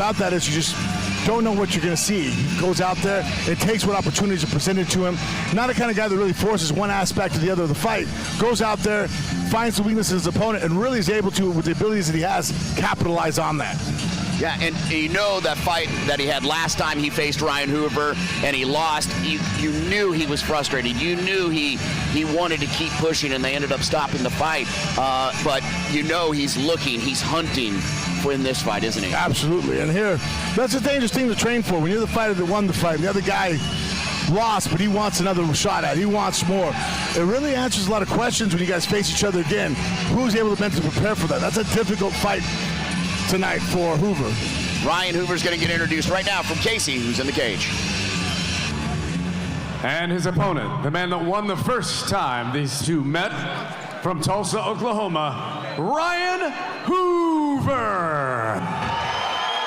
About that is you just don't know what you're going to see. He goes out there, it takes what opportunities are presented to him. Not the kind of guy that really forces one aspect or the other of the fight. Goes out there, finds the weaknesses of his opponent, and really is able to, with the abilities that he has, capitalize on that. Yeah, and you know that fight that he had last time he faced Ryan Hoover and he lost, you knew he was frustrated. You knew he wanted to keep pushing, and they ended up stopping the fight. But you know he's looking, he's hunting in this fight, isn't he? Absolutely. And here, that's a dangerous thing to train for. When you're the fighter that won the fight, and the other guy lost, but he wants another shot at it. He wants more. It really answers a lot of questions when you guys face each other again. Who's able to mentally prepare for that? That's a difficult fight tonight for Hoover. Ryan Hoover's going to get introduced right now from Casey, who's in the cage. And his opponent, the man that won the first time these two met, from Tulsa, Oklahoma, Ryan Hoover.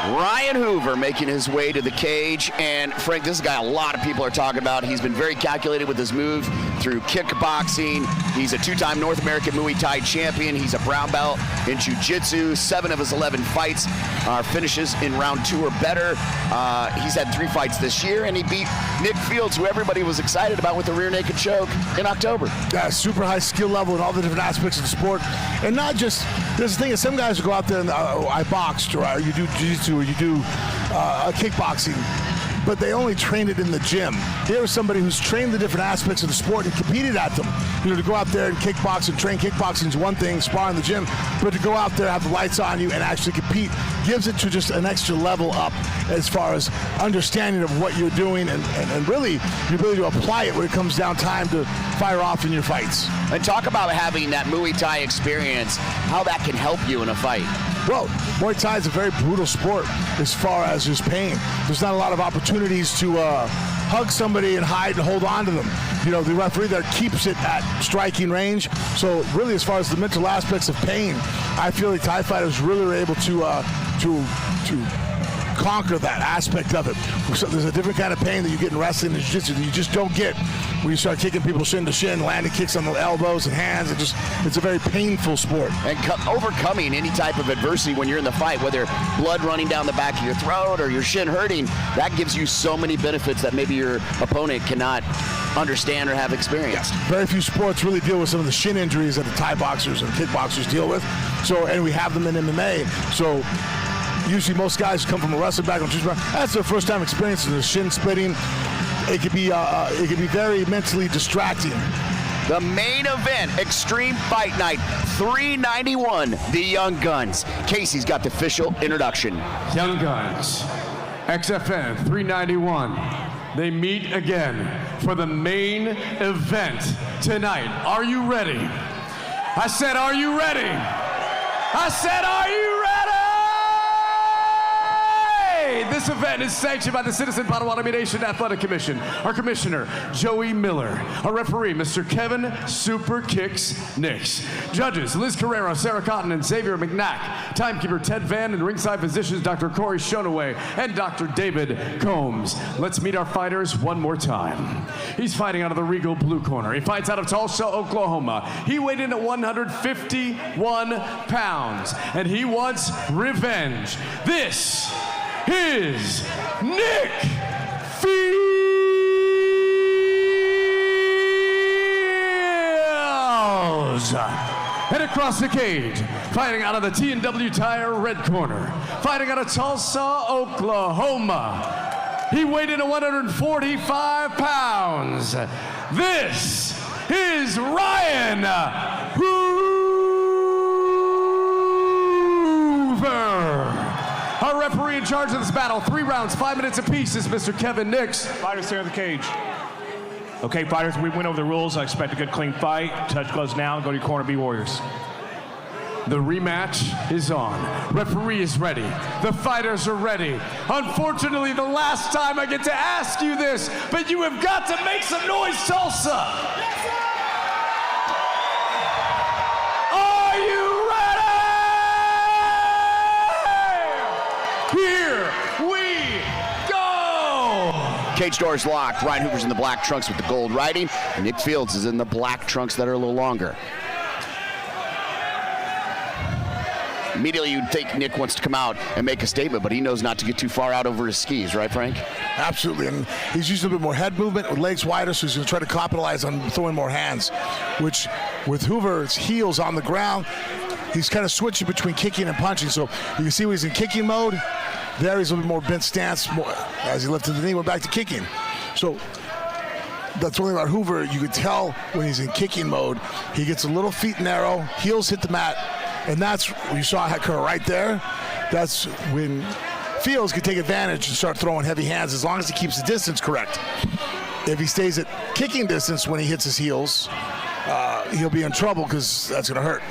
Ryan Hoover making his way to the cage, and Frank, this is a guy a lot of people are talking about. He's been very calculated with his move through kickboxing. He's a two-time North American Muay Thai champion. He's a brown belt in jiu-jitsu. 7 of his 11 fights are finishes in round 2 or better. He's had 3 fights this year, and he beat Nick Fields, who everybody was excited about with the rear naked choke in October. Yeah, super high skill level in all the different aspects of the sport. And not just, there's the thing is some guys will go out there and I boxed, or you do jiu-jitsu, or you do kickboxing, but they only train it in the gym. Here's somebody who's trained the different aspects of the sport and competed at them. You know, to go out there and kickbox and train kickboxing is one thing, spar in the gym, but to go out there, have the lights on you, and actually compete gives it to just an extra level up as far as understanding of what you're doing and really the ability to apply it when it comes down time to fire off in your fights. And talk about having that Muay Thai experience, how that can help you in a fight. Well, Muay Thai is a very brutal sport as far as just pain. There's not a lot of opportunities to hug somebody and hide and hold on to them. You know, the referee there keeps it at striking range. So really, as far as the mental aspects of pain, I feel like Thai fighters really are able to conquer that aspect of it. So there's a different kind of pain that you get in wrestling and jiu-jitsu that you just don't get when you start kicking people shin to shin, landing kicks on the elbows and hands. It's a very painful sport. And overcoming any type of adversity when you're in the fight, whether blood running down the back of your throat or your shin hurting, that gives you so many benefits that maybe your opponent cannot understand or have experienced. Very few sports really deal with some of the shin injuries that the Thai boxers and kickboxers deal with. So, and we have them in MMA. So usually most guys who come from a wrestling background, that's their first time experiencing the shin splitting. It could be very mentally distracting. The main event, Extreme Fight Night, 391, the Young Guns. Casey's got the official introduction. Young Guns, XFN 391. They meet again for the main event tonight. Are you ready? I said, are you ready? I said, are you ready? This event is sanctioned by the Citizen Potawatomi Nation Athletic Commission. Our commissioner, Joey Miller. Our referee, Mr. Kevin Super Kicks Nix. Judges, Liz Carrero, Sarah Cotton, and Xavier McKnack. Timekeeper, Ted Van, and ringside physicians, Dr. Corey Shonaway and Dr. David Combs. Let's meet our fighters one more time. He's fighting out of the Regal blue corner. He fights out of Tulsa, Oklahoma. He weighed in at 151 pounds, and he wants revenge. This is Nick Fields. And across the cage, fighting out of the T&W Tire red corner, fighting out of Tulsa, Oklahoma. He weighed in at 145 pounds. This is Ryan Hoover. Our referee in charge of this battle, 3 rounds, 5 minutes apiece, is Mr. Kevin Nix. Fighters here in the cage. Okay, fighters, we went over the rules. I expect a good, clean fight. Touch gloves now. Go to your corner, be warriors. The rematch is on. Referee is ready. The fighters are ready. Unfortunately, the last time I get to ask you this, but you have got to make some noise, Tulsa. Are you ready? Here we go. Cage doors locked. Ryan Hoover's in the black trunks with the gold writing. Nick Fields is in the black trunks that are a little longer. Immediately you'd think Nick wants to come out and make a statement, but he knows not to get too far out over his skis, right, Frank? Absolutely, and he's using a bit more head movement with legs wider, so he's going to try to capitalize on throwing more hands, which with Hoover's heels on the ground, he's kind of switching between kicking and punching. So you can see when he's in kicking mode, there he's a little bit more bent stance. As he lifted the knee, went back to kicking. So that's one thing about Hoover. You could tell when he's in kicking mode, he gets a little feet narrow, heels hit the mat, and that's what you saw occur right there. That's when Fields can take advantage and start throwing heavy hands as long as he keeps the distance correct. If he stays at kicking distance when he hits his heels, he'll be in trouble because that's going to hurt.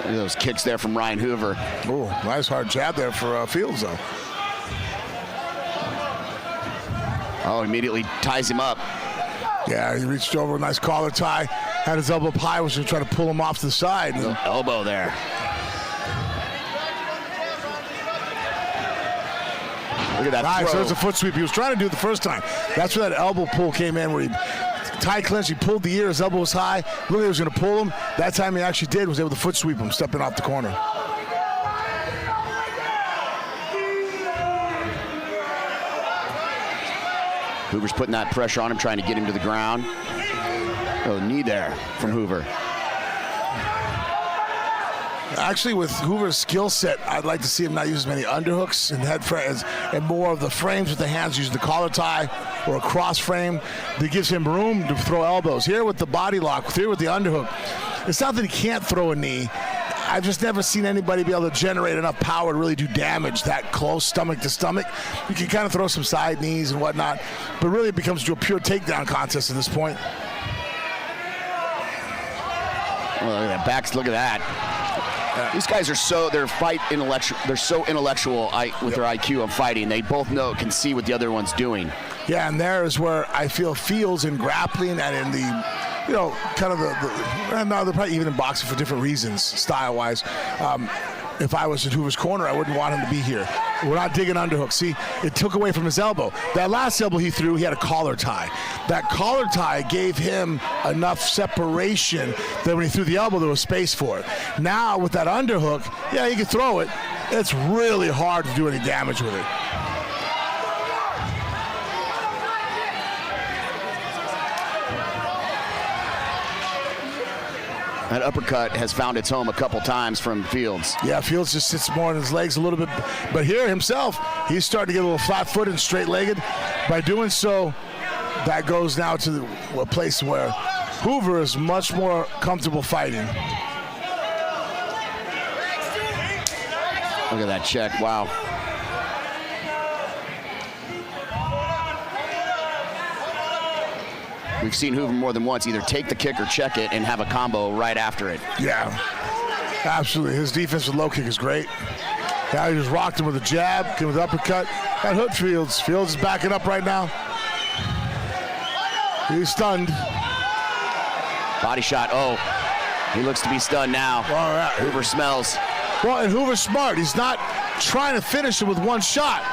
Look at those kicks there from Ryan Hoover. Oh, nice hard jab there for Fields, though. Oh, immediately ties him up. Yeah, he reached over, nice collar tie, had his elbow up high, was going to try to pull him off to the side. Elbow there. Look at that nice, throw. there's a foot sweep. He was trying to do it the first time. That's where that elbow pull came in, where he tie clinch, he pulled the ear, his elbow was high. Looked like he was going to pull him. That time he actually did, was able to foot sweep him, stepping off the corner. Hoover's putting that pressure on him, trying to get him to the ground. Oh, knee there from Hoover. Actually, with Hoover's skill set, I'd like to see him not use as many underhooks and head frames and more of the frames with the hands, using the collar tie or a cross frame that gives him room to throw elbows. Here with the body lock, here with the underhook, it's not that he can't throw a knee. I've just never seen anybody be able to generate enough power to really do damage that close, stomach to stomach. You can kind of throw some side knees and whatnot, but really it becomes a pure takedown contest at this point. Oh, look at that look at that. These guys are so they're so intellectual with their IQ of fighting. They both can see what the other one's doing. Yeah, and there is where I feel Fields in grappling and in the, kind of they're probably even in boxing for different reasons, style-wise. If I was in Hoover's corner, I wouldn't want him to be here. We're not digging underhook. See, it took away from his elbow. That last elbow he threw, he had a collar tie. That collar tie gave him enough separation that when he threw the elbow, there was space for it. Now, with that underhook, yeah, he can throw it. It's really hard to do any damage with it. That uppercut has found its home a couple times from Fields. Yeah, Fields just sits more on his legs a little bit. But here himself, he's starting to get a little flat-footed and straight-legged. By doing so, that goes now to a place where Hoover is much more comfortable fighting. Look at that check, wow. We've seen Hoover more than once either take the kick or check it and have a combo right after it. Yeah, absolutely. His defense with low kick is great. Now he just rocked him with a jab, came with an uppercut. That hooked Fields. Fields is backing up right now. He's stunned. Body shot, oh. He looks to be stunned now. All right. Hoover smells. Well, and Hoover's smart. He's not trying to finish it with one shot.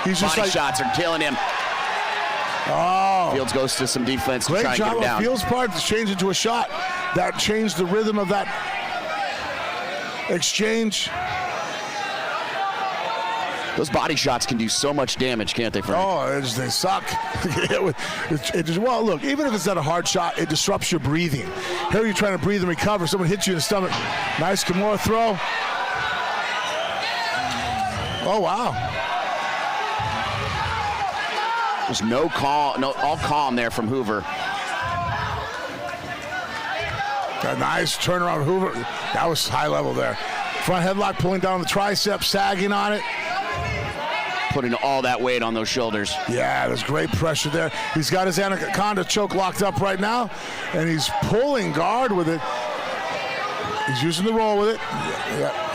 He's just Body shots are killing him. Oh. Fields goes to some defense to Great try and get job him on down. Fields' part to change it to a shot. That changed the rhythm of that exchange. Those body shots can do so much damage, can't they, Frank? Oh, they suck. Well, look, even if it's not a hard shot, it disrupts your breathing. Here you're trying to breathe and recover. Someone hits you in the stomach. Nice Kimura throw. Oh, wow. There's all calm there from Hoover. A nice turnaround, Hoover. That was high level there. Front headlock, pulling down the tricep, sagging on it. Putting all that weight on those shoulders. Yeah, there's great pressure there. He's got his anaconda choke locked up right now, and he's pulling guard with it. He's using the roll with it. Yeah.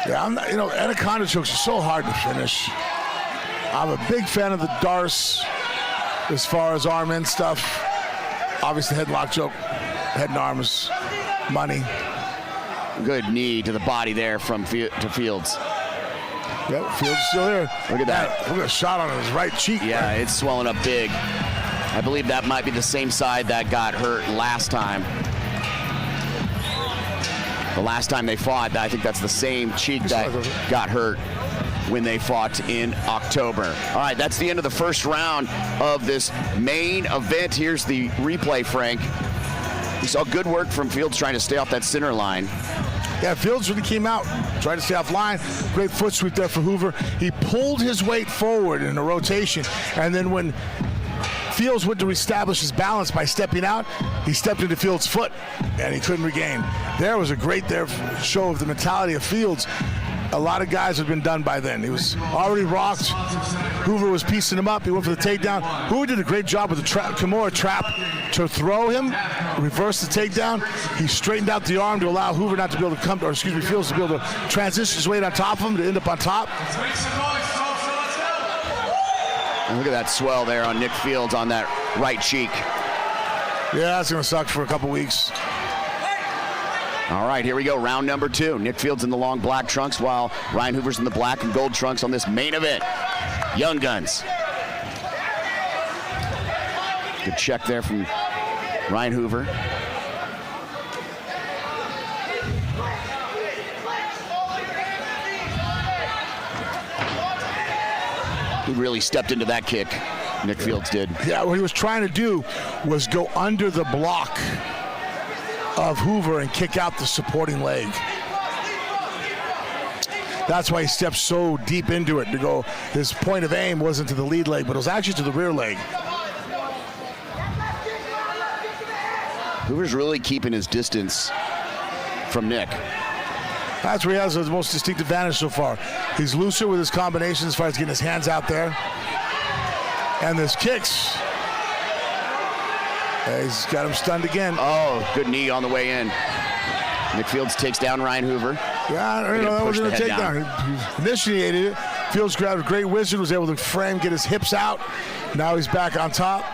Yeah, anaconda chokes are so hard to finish. I'm a big fan of the darce as far as arm in stuff. Obviously, headlock choke, head and arms, money. Good knee to the body there from to Fields. Yep, Fields still here. Look at that. Look at a shot on his right cheek. Yeah, right? It's swelling up big. I believe that might be the same side that got hurt last time. The last time they fought, I think that's the same cheek that got hurt when they fought in October. All right, that's the end of the first round of this main event. Here's the replay, Frank. We saw good work from Fields trying to stay off that center line. Yeah, Fields really came out, tried to stay off line. Great foot sweep there for Hoover. He pulled his weight forward in a rotation, and then when Fields went to reestablish his balance by stepping out, he stepped into Fields' foot, and he couldn't regain. There was a great show of the mentality of Fields. A lot of guys had been done by then. He was already rocked. Hoover was piecing him up. He went for the takedown. Hoover did a great job with the Kimura trap to throw him, reverse the takedown. He straightened out the arm to allow Hoover not to be able to come, or excuse me, Fields to be able to transition his weight on top of him to end up on top. And look at that swell there on Nick Fields on that right cheek. Yeah, that's going to suck for a couple weeks. All right, here we go. Round number 2. Nick Fields in the long black trunks while Ryan Hoover's in the black and gold trunks on this main event. Young Guns. Good check there from Ryan Hoover. He really stepped into that kick, Nick Fields did. Yeah, what he was trying to do was go under the block of Hoover and kick out the supporting leg. That's why he stepped so deep into it to go. His point of aim wasn't to the lead leg, but it was actually to the rear leg. Hoover's really keeping his distance from Nick. That's where he has the most distinct advantage so far. He's looser with his combinations as far as getting his hands out there. And his kicks. He's got him stunned again. Oh, good knee on the way in. Nick Fields takes down Ryan Hoover. Yeah, you know, that wasn't a takedown. He initiated it. Fields grabbed a great wizard, was able to frame, get his hips out. Now he's back on top.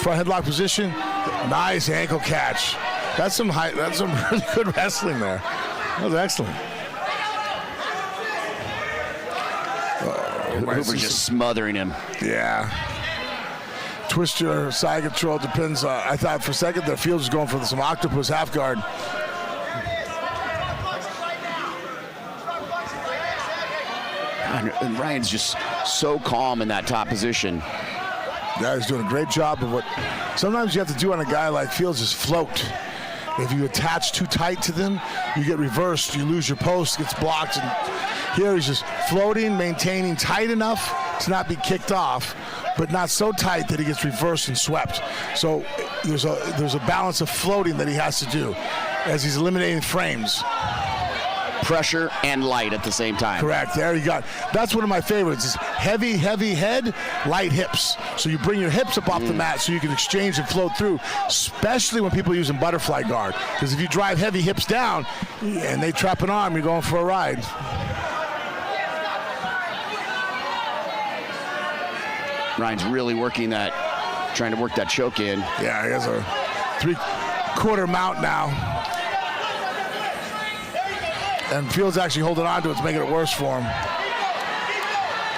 Front headlock position. Nice ankle catch. That's some really good wrestling there. That was excellent. Hoover's just smothering him. Yeah. Twister, side control, depends. I thought for a second that Fields was going for some octopus half guard. And Ryan's just so calm in that top position. Yeah, he's doing a great job of what sometimes you have to do on a guy like Fields is float. If you attach too tight to them, you get reversed, you lose your post, gets blocked. And here he's just floating, maintaining tight enough to not be kicked off, but not so tight that he gets reversed and swept. So there's a balance of floating that he has to do as he's eliminating frames. Pressure and light at the same time. Correct. There you go. That's one of my favorites. Is heavy head, light hips. So you bring your hips up off the mat so you can exchange and float through, especially when people are using butterfly guard. Because if you drive heavy hips down and they trap an arm, you're going for a ride. Ryan's really working that, trying to work that choke in. Yeah, he has a 3/4 mount now. And Fields actually holding on to it to make it worse for him.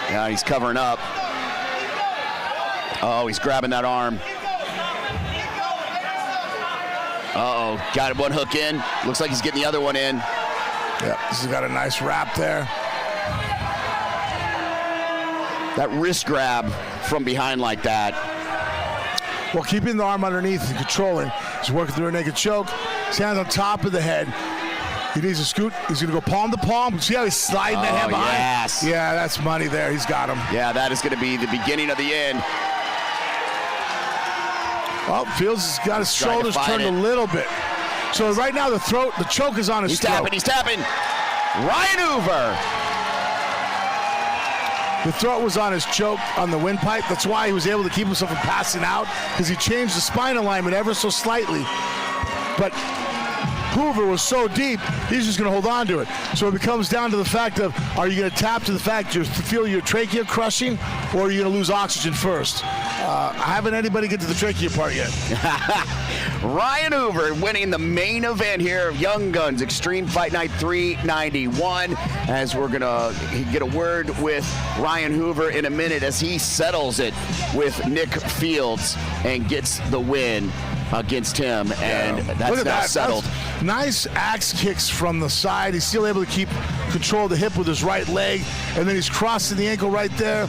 Yeah, he's covering up. Oh, he's grabbing that arm. Uh-oh, got one hook in. Looks like he's getting the other one in. Yeah, this has got a nice wrap there. That wrist grab from behind like that. Well, keeping the arm underneath and controlling. He's working through a naked choke. His hands on top of the head. He needs to scoot. He's going to go palm to palm. See how he's sliding that hand behind? Yes. Yeah, that's money there. He's got him. Yeah, that is going to be the beginning of the end. Well, Fields has got his shoulders turned a little bit. So right now the choke is on his throat. He's tapping. Ryan Hoover. The throat was on his choke on the windpipe. That's why he was able to keep himself from passing out, because he changed the spine alignment ever so slightly. But Hoover was so deep, he's just going to hold on to it. So it comes down to the fact of, are you going to tap to the fact you feel your trachea crushing, or are you going to lose oxygen first? I haven't anybody get to the trachea part yet. Ryan Hoover winning the main event here of Young Guns Extreme Fight Night 391. As we're going to get a word with Ryan Hoover in a minute as he settles it with Nick Fields and gets the win against him. And that's now settled. That's nice axe kicks from the side. He's still able to keep control of the hip with his right leg. And then he's crossing the ankle right there.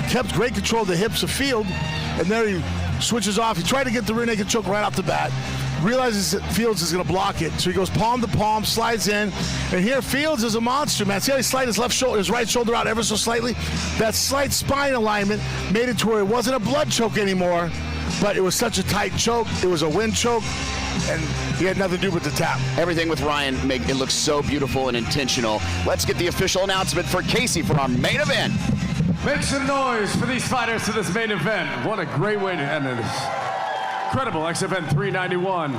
Kept great control of the hips of Field. And there he switches off. He tried to get the rear naked choke right off the bat. Realizes that Fields is going to block it. So he goes palm to palm, slides in. And here Fields is a monster, man. See how he slid his his right shoulder out ever so slightly? That slight spine alignment made it to where it wasn't a blood choke anymore, but it was such a tight choke. It was a wind choke, and he had nothing to do with the tap. Everything with Ryan, it looks so beautiful and intentional. Let's get the official announcement for Casey for our main event. Make some noise for these fighters to this main event. What a great way to end this incredible XFN 391.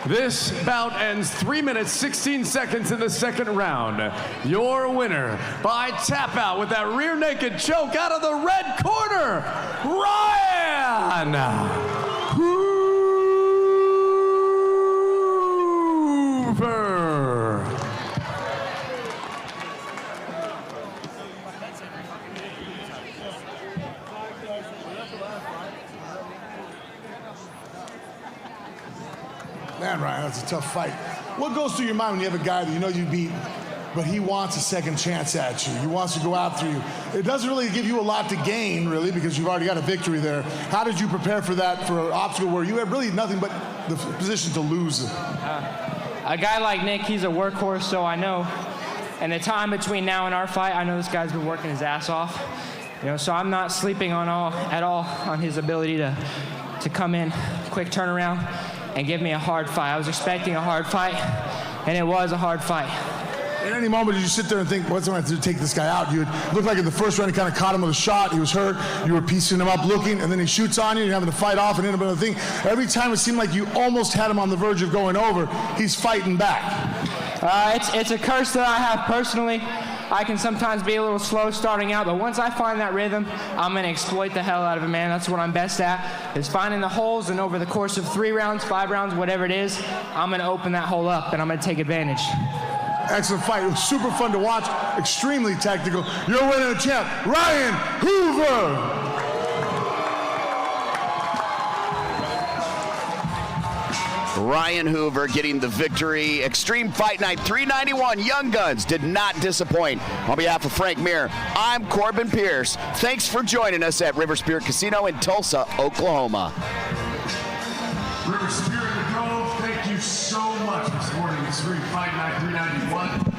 This bout ends 3 minutes, 16 seconds in the second round. Your winner by tap out with that rear naked choke out of the red corner, Ryan Hoover. Man, Ryan, that's a tough fight. What goes through your mind when you have a guy that you know you beat, but he wants a second chance at you? He wants to go after you. It doesn't really give you a lot to gain, really, because you've already got a victory there. How did you prepare for that, for an obstacle where you have really nothing but the position to lose? A guy like Nick, he's a workhorse, so I know. And the time between now and our fight, I know this guy's been working his ass off. So I'm not sleeping at all on his ability to come in, quick turnaround, and give me a hard fight. I was expecting a hard fight, and it was a hard fight. At any moment, did you sit there and think, what's going to have to take this guy out? You looked like in the first round, you kind of caught him with a shot. He was hurt. You were piecing him up, looking, and then he shoots on you. You're having to fight off and end up another thing. Every time it seemed like you almost had him on the verge of going over, he's fighting back. It's a curse that I have personally. I can sometimes be a little slow starting out, but once I find that rhythm, I'm going to exploit the hell out of it, man. That's what I'm best at, is finding the holes, and over the course of 3 rounds, 5 rounds, whatever it is, I'm going to open that hole up, and I'm going to take advantage. Excellent fight. It was super fun to watch, extremely tactical. Your winner and champ, Ryan Hoover. Ryan Hoover getting the victory. Extreme Fight Night 391. Young Guns did not disappoint. On behalf of Frank Mir, I'm Corbin Pierce. Thanks for joining us at River Spirit Casino in Tulsa, Oklahoma. River Spirit Grove, thank you so much for supporting Extreme Fight Night 391.